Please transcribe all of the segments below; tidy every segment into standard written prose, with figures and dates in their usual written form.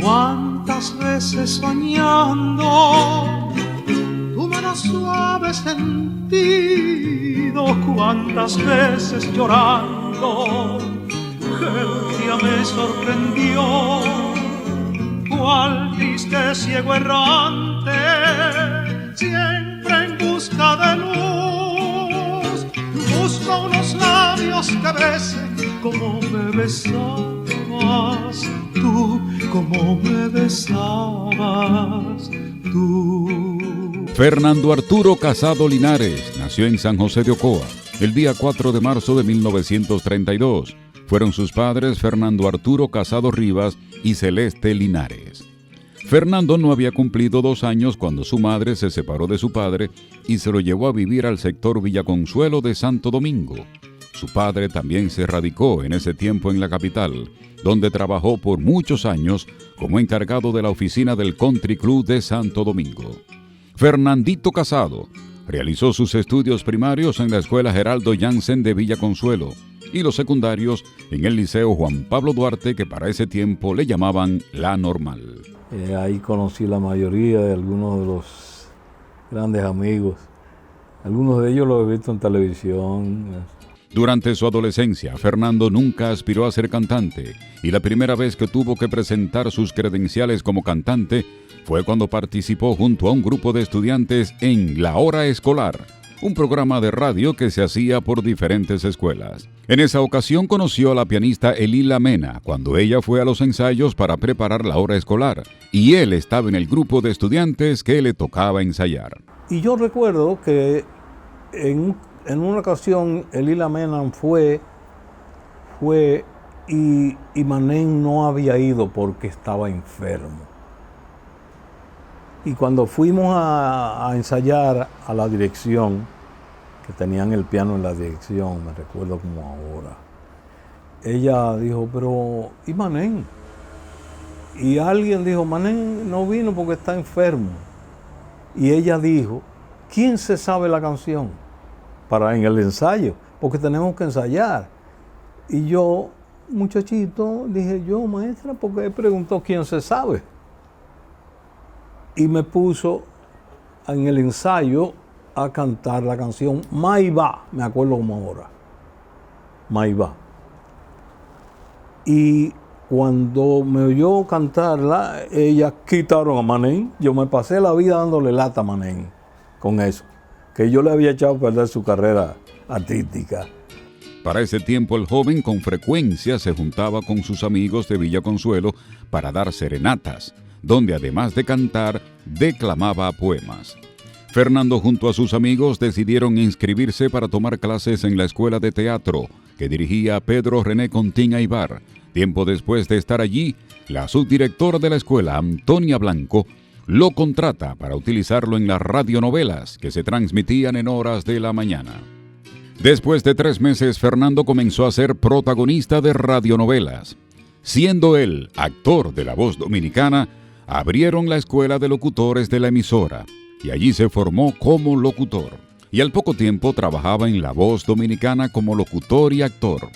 Cuántas veces soñando tu mano suave sentido, cuántas veces llorando el día me sorprendió, cual triste ciego errante, siempre en busca de luz, busco unos labios que besen como me besabas tú, como me besabas tú. Fernando Arturo Casado Linares nació en San José de Ocoa el día 4 de marzo de 1932. Fueron sus padres Fernando Arturo Casado Rivas y Celeste Linares. Fernando no había cumplido 2 años cuando su madre se separó de su padre y se lo llevó a vivir al sector Villaconsuelo de Santo Domingo. Su padre también se radicó en ese tiempo en la capital, donde trabajó por muchos años como encargado de la oficina del Country Club de Santo Domingo. Fernandito Casado realizó sus estudios primarios en la Escuela Geraldo Jansen de Villaconsuelo y los secundarios en el Liceo Juan Pablo Duarte, que para ese tiempo le llamaban La Normal. Ahí conocí la mayoría de algunos de los grandes amigos. Algunos de ellos los he visto en televisión. Durante su adolescencia, Fernando nunca aspiró a ser cantante y la primera vez que tuvo que presentar sus credenciales como cantante fue cuando participó junto a un grupo de estudiantes en La Hora Escolar, un programa de radio que se hacía por diferentes escuelas. En esa ocasión conoció a la pianista Elila Mena cuando ella fue a los ensayos para preparar la hora escolar y él estaba en el grupo de estudiantes que le tocaba ensayar. Y yo recuerdo que en una ocasión Elila Mena fue y Manén no había ido porque estaba enfermo. Y cuando fuimos a ensayar a la dirección, que tenían el piano en la dirección, me recuerdo como ahora, ella dijo, pero ¿y Manén? Y alguien dijo, Manén no vino porque está enfermo. Y ella dijo, ¿quién se sabe la canción para en el ensayo? Porque tenemos que ensayar. Y yo, muchachito, dije, yo, maestra, porque él preguntó quién se sabe. Y me puso en el ensayo a cantar la canción Maibá, me acuerdo como ahora, Maibá. Y cuando me oyó cantarla, ellas quitaron a Manén. Yo me pasé la vida dándole lata a Manén con eso, que yo le había echado a perder su carrera artística. Para ese tiempo el joven con frecuencia se juntaba con sus amigos de Villaconsuelo para dar serenatas, donde además de cantar, declamaba poemas. Fernando junto a sus amigos decidieron inscribirse para tomar clases en la escuela de teatro que dirigía Pedro René Contín Aybar. Tiempo después de estar allí, la subdirectora de la escuela, Antonia Blanco, lo contrata para utilizarlo en las radionovelas que se transmitían en horas de la mañana. Después de 3 meses, Fernando comenzó a ser protagonista de radionovelas. Siendo él actor de La Voz Dominicana, abrieron la escuela de locutores de la emisora y allí se formó como locutor. Y al poco tiempo trabajaba en La Voz Dominicana como locutor y actor.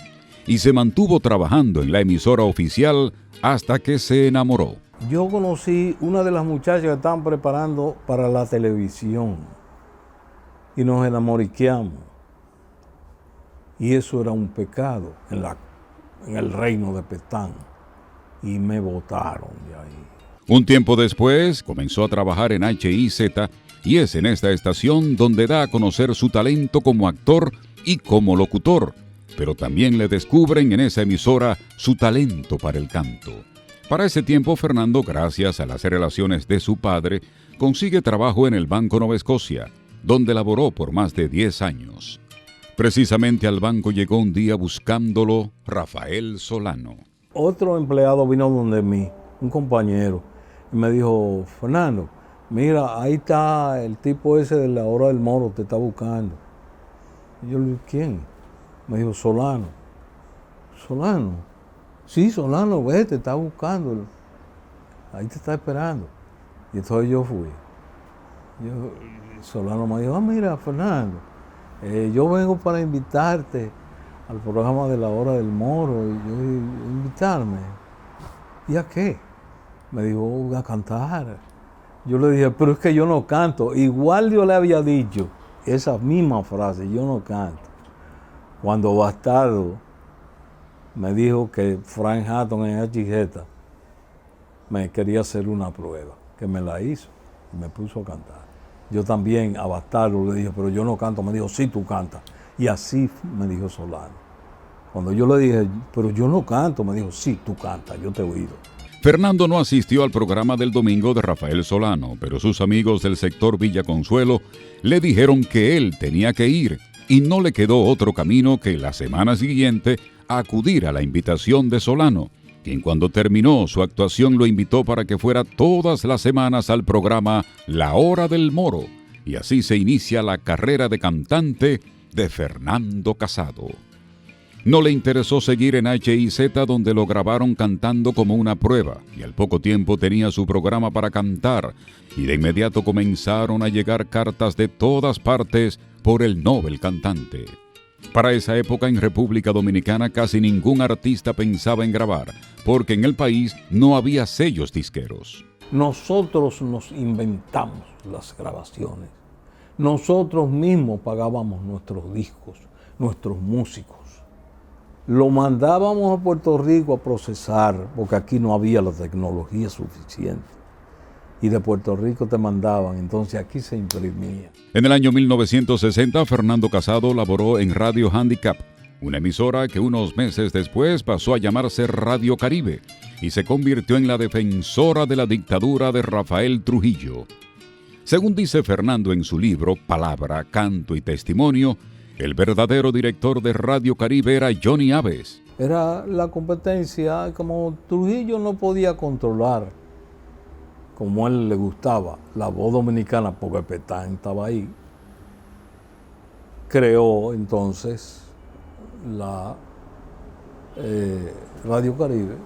Y se mantuvo trabajando en la emisora oficial hasta que se enamoró. Yo conocí una de las muchachas que estaban preparando para la televisión y nos enamoriqueamos. Y eso era un pecado en el reino de Petán. Y me botaron de ahí. Un tiempo después comenzó a trabajar en HIZ y es en esta estación donde da a conocer su talento como actor y como locutor, pero también le descubren en esa emisora su talento para el canto. Para ese tiempo Fernando, gracias a las relaciones de su padre, consigue trabajo en el Banco Nueva Escocia, donde laboró por más de 10 años. Precisamente al banco llegó un día buscándolo Rafael Solano. Otro empleado vino donde mí, un compañero, y me dijo, Fernando, mira, ahí está el tipo ese de la hora del moro, te está buscando. Y yo le dije, ¿quién? Me dijo, Solano. ¿Solano? Sí, Solano, ve, te está buscando. Ahí te está esperando. Y entonces yo fui. Solano me dijo, mira, Fernando, yo vengo para invitarte al programa de la hora del moro. Y yo, invitarme. ¿Y a qué? Me dijo, voy a cantar. Yo le dije, pero es que yo no canto. Igual yo le había dicho esa misma frase, yo no canto. Cuando Bastardo me dijo que Frank Hatton en HZ me quería hacer una prueba, que me la hizo y me puso a cantar. Yo también a Bastardo le dije, pero yo no canto. Me dijo, sí, tú cantas. Y así me dijo Solano. Cuando yo le dije, pero yo no canto, me dijo, sí, tú cantas, yo te he oído. Fernando no asistió al programa del domingo de Rafael Solano, pero sus amigos del sector Villa Consuelo le dijeron que él tenía que ir y no le quedó otro camino que la semana siguiente acudir a la invitación de Solano, quien cuando terminó su actuación lo invitó para que fuera todas las semanas al programa La Hora del Moro, y así se inicia la carrera de cantante de Fernando Casado. No le interesó seguir en HIZ, donde lo grabaron cantando como una prueba, y al poco tiempo tenía su programa para cantar, y de inmediato comenzaron a llegar cartas de todas partes por el Nobel cantante. Para esa época en República Dominicana casi ningún artista pensaba en grabar, porque en el país no había sellos disqueros. Nosotros nos inventamos las grabaciones. Nosotros mismos pagábamos nuestros discos, nuestros músicos. Lo mandábamos a Puerto Rico a procesar, porque aquí no había la tecnología suficiente. Y de Puerto Rico te mandaban, entonces aquí se imprimía. En el año 1960, Fernando Casado laboró en Radio Handicap, una emisora que unos meses después pasó a llamarse Radio Caribe y se convirtió en la defensora de la dictadura de Rafael Trujillo. Según dice Fernando en su libro Palabra, Canto y Testimonio, el verdadero director de Radio Caribe era Johnny Aves. Era la competencia, como Trujillo no podía controlar, como a él le gustaba, la voz dominicana, porque Petán estaba ahí, creó entonces la Radio Caribe,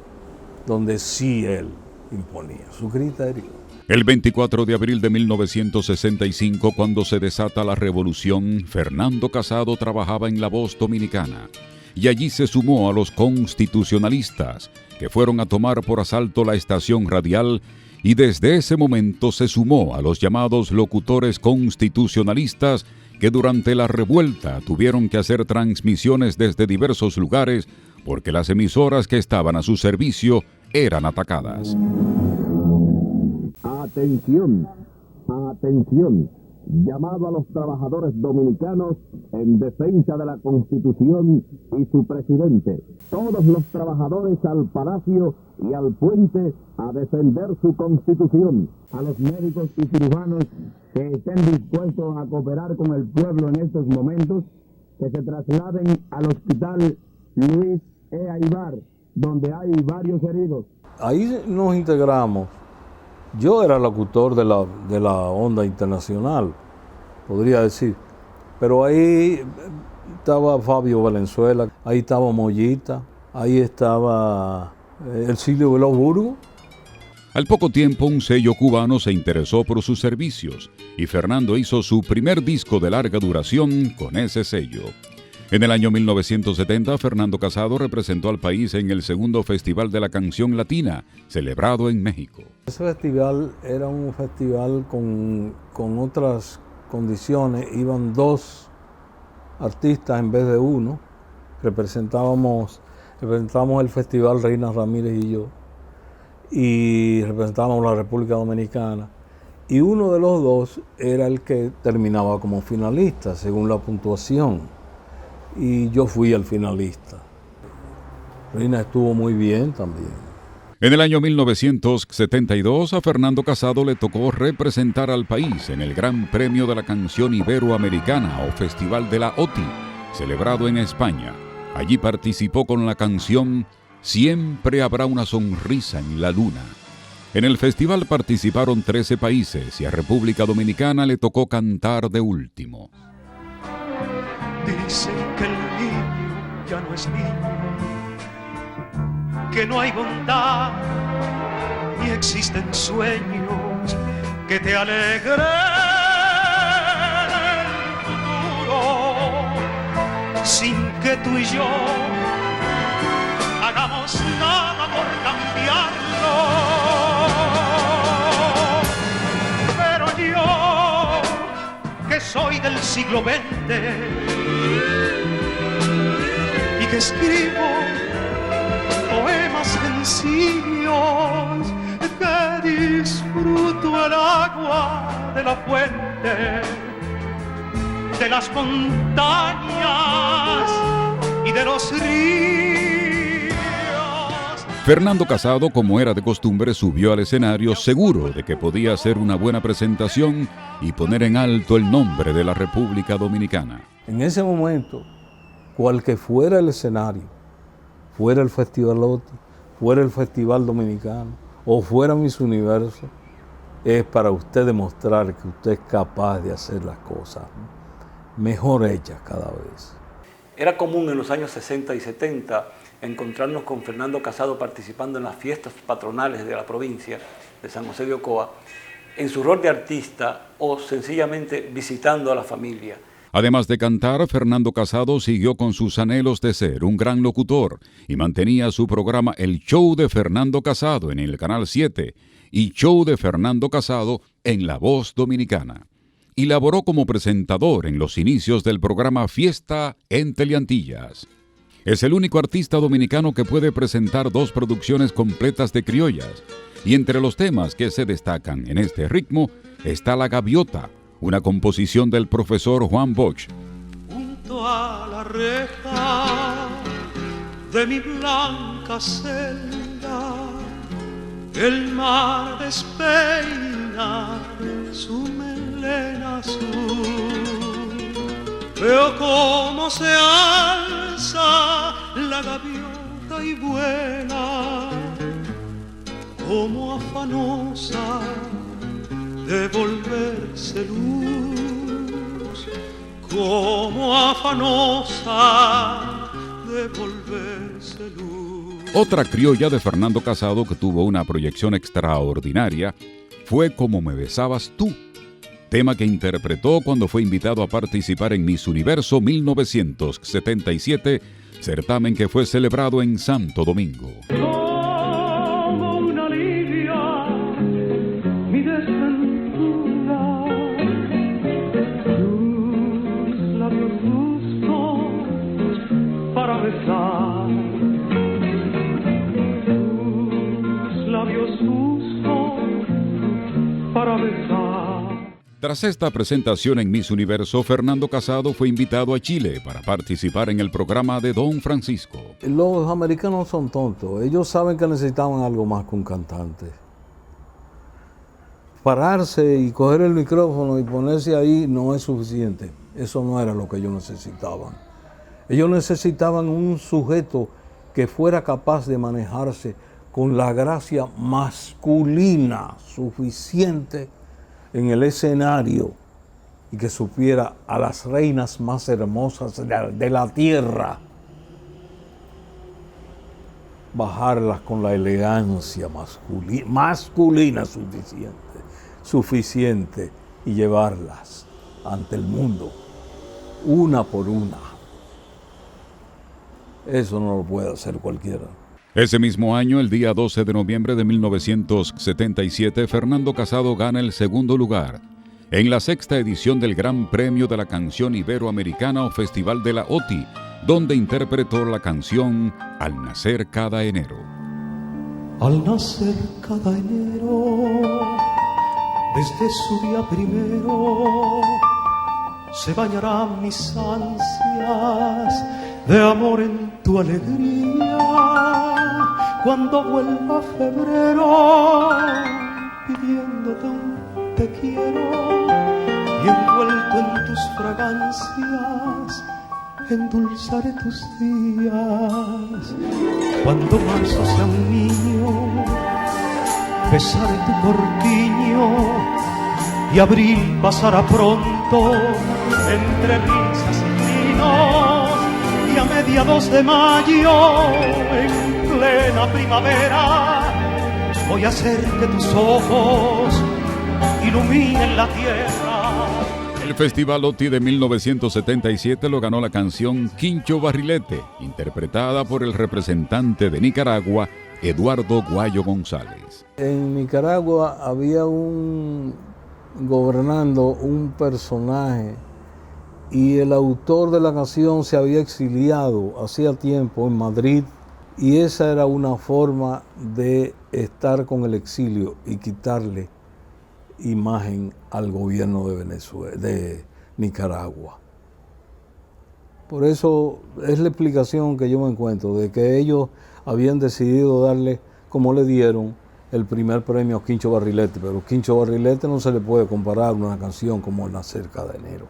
donde sí él imponía su criterio. El 24 de abril de 1965, cuando se desata la revolución, Fernando Casado trabajaba en La Voz Dominicana y allí se sumó a los constitucionalistas, que fueron a tomar por asalto la estación radial, y desde ese momento se sumó a los llamados locutores constitucionalistas, que durante la revuelta tuvieron que hacer transmisiones desde diversos lugares porque las emisoras que estaban a su servicio eran atacadas. Atención, atención, llamado a los trabajadores dominicanos en defensa de la Constitución y su presidente. Todos los trabajadores al Palacio y al puente a defender su Constitución. A los médicos y cirujanos que estén dispuestos a cooperar con el pueblo en estos momentos, que se trasladen al hospital Luis E. Aybar, donde hay varios heridos. Ahí nos integramos. Yo era locutor de la onda internacional, podría decir. Pero ahí estaba Fabio Valenzuela, ahí estaba Mollita, ahí estaba Ercilio Veloz Burgos. Al poco tiempo, un sello cubano se interesó por sus servicios y Fernando hizo su primer disco de larga duración con ese sello. En el año 1970, Fernando Casado representó al país en el segundo Festival de la Canción Latina, celebrado en México. Ese festival era un festival con otras condiciones. Iban dos artistas en vez de uno. Representábamos el festival Reina Ramírez y yo, y representábamos la República Dominicana. Y uno de los dos era el que terminaba como finalista, según la puntuación. Y yo fui el finalista. Reina estuvo muy bien también. En el año 1972, a Fernando Casado le tocó representar al país en el Gran Premio de la Canción Iberoamericana o Festival de la OTI, celebrado en España. Allí participó con la canción Siempre habrá una sonrisa en la luna. En el festival participaron 13 países y a República Dominicana le tocó cantar de último. Dicen que el niño ya no es niño, que no hay bondad ni existen sueños que te alegren el futuro, sin que tú y yo hagamos nada por cambiarlo. siglo XX y que escribo poemas sencillos, que disfruto el agua de la fuente, de las montañas y de los ríos. Fernando Casado, como era de costumbre, subió al escenario seguro de que podía hacer una buena presentación y poner en alto el nombre de la República Dominicana. En ese momento, cual que fuera el escenario, fuera el Festival OTI, fuera el Festival Dominicano o fuera Miss Universo, es para usted demostrar que usted es capaz de hacer las cosas mejor hechas cada vez. Era común en los años 60 y 70 encontrarnos con Fernando Casado participando en las fiestas patronales de la provincia de San José de Ocoa, en su rol de artista o sencillamente visitando a la familia. Además de cantar, Fernando Casado siguió con sus anhelos de ser un gran locutor y mantenía su programa El Show de Fernando Casado en el Canal 7 y Show de Fernando Casado en La Voz Dominicana. Y laboró como presentador en los inicios del programa Fiesta en Teleantillas. Es el único artista dominicano que puede presentar 2 producciones completas de criollas, y entre los temas que se destacan en este ritmo está La Gaviota, una composición del profesor Juan Bosch. Junto a la reja de mi blanca celda, el mar despeina su melena azul. Veo cómo se alza la gaviota y vuela, como afanosa de volverse luz, como afanosa de volverse luz. Otra criolla de Fernando Casado que tuvo una proyección extraordinaria fue Como me besabas tú, tema que interpretó cuando fue invitado a participar en Miss Universo 1977, certamen que fue celebrado en Santo Domingo. Como una lilia, mi desventura, tus labios justos para besar, tus labios justos para besar. Tras esta presentación en Miss Universo, Fernando Casado fue invitado a Chile para participar en el programa de Don Francisco. Los americanos son tontos, ellos saben que necesitaban algo más que un cantante. Pararse y coger el micrófono y ponerse ahí no es suficiente, eso no era lo que ellos necesitaban. Ellos necesitaban un sujeto que fuera capaz de manejarse con la gracia masculina suficiente en el escenario y que supiera a las reinas más hermosas de la tierra bajarlas con la elegancia masculina suficiente y llevarlas ante el mundo una por una. Eso no lo puede hacer cualquiera. Ese mismo año, el día 12 de noviembre de 1977, Fernando Casado gana el segundo lugar en la 6ª edición del Gran Premio de la Canción Iberoamericana o Festival de la OTI, donde interpretó la canción Al nacer cada enero. Al nacer cada enero, desde su día primero, se bañarán mis ansias de amor en tu alegría. Cuando vuelva febrero, pidiéndote un te quiero, y envuelto en tus fragancias, endulzaré tus días. Cuando marzo sea un niño, besaré tu corpiño, y abril pasará pronto entre brisas y pinos, y a mediados de mayo, en plena primavera, voy a hacer que tus ojos iluminen la tierra. El Festival OTI de 1977 lo ganó la canción Quincho Barrilete, interpretada por el representante de Nicaragua, Eduardo Guayo González. En Nicaragua había gobernando un personaje y el autor de la canción se había exiliado hacía tiempo en Madrid, y esa era una forma de estar con el exilio y quitarle imagen al gobierno de Venezuela, de Nicaragua. Por eso es la explicación que yo me encuentro, de que ellos habían decidido darle, como le dieron, el primer premio a Quincho Barrilete, pero Quincho Barrilete no se le puede comparar una canción como Nacer cada enero.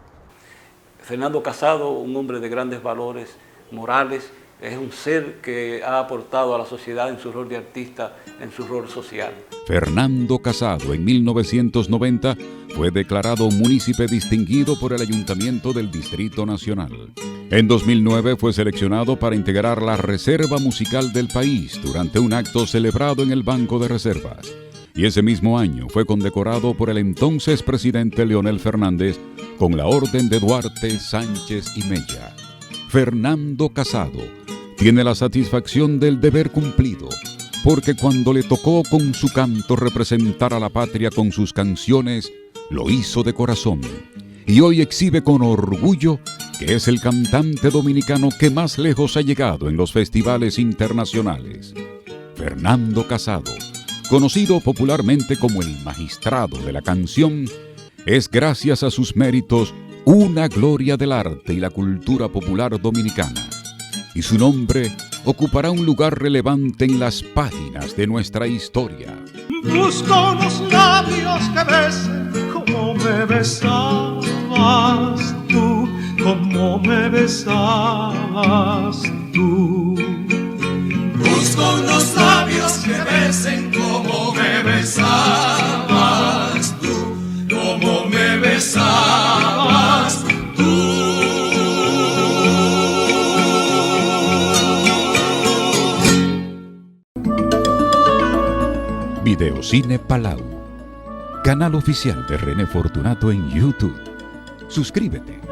Fernando Casado, un hombre de grandes valores morales, es un ser que ha aportado a la sociedad en su rol de artista, en su rol social. Fernando Casado, en 1990, fue declarado munícipe distinguido por el Ayuntamiento del Distrito Nacional. En 2009 fue seleccionado para integrar la Reserva Musical del país durante un acto celebrado en el Banco de Reservas. Y ese mismo año fue condecorado por el entonces presidente Leonel Fernández con la Orden de Duarte, Sánchez y Mella. Fernando Casado tiene la satisfacción del deber cumplido, porque cuando le tocó con su canto representar a la patria con sus canciones, lo hizo de corazón, y hoy exhibe con orgullo que es el cantante dominicano que más lejos ha llegado en los festivales internacionales. Fernando Casado, conocido popularmente como el magistrado de la canción, es gracias a sus méritos una gloria del arte y la cultura popular dominicana, y su nombre ocupará un lugar relevante en las páginas de nuestra historia. Busco unos labios que besen como me besabas tú, como me besabas tú. Busco unos labios que besen como me besabas tú, como me besabas tú. Videocine Palau, canal oficial de René Fortunato en YouTube. Suscríbete.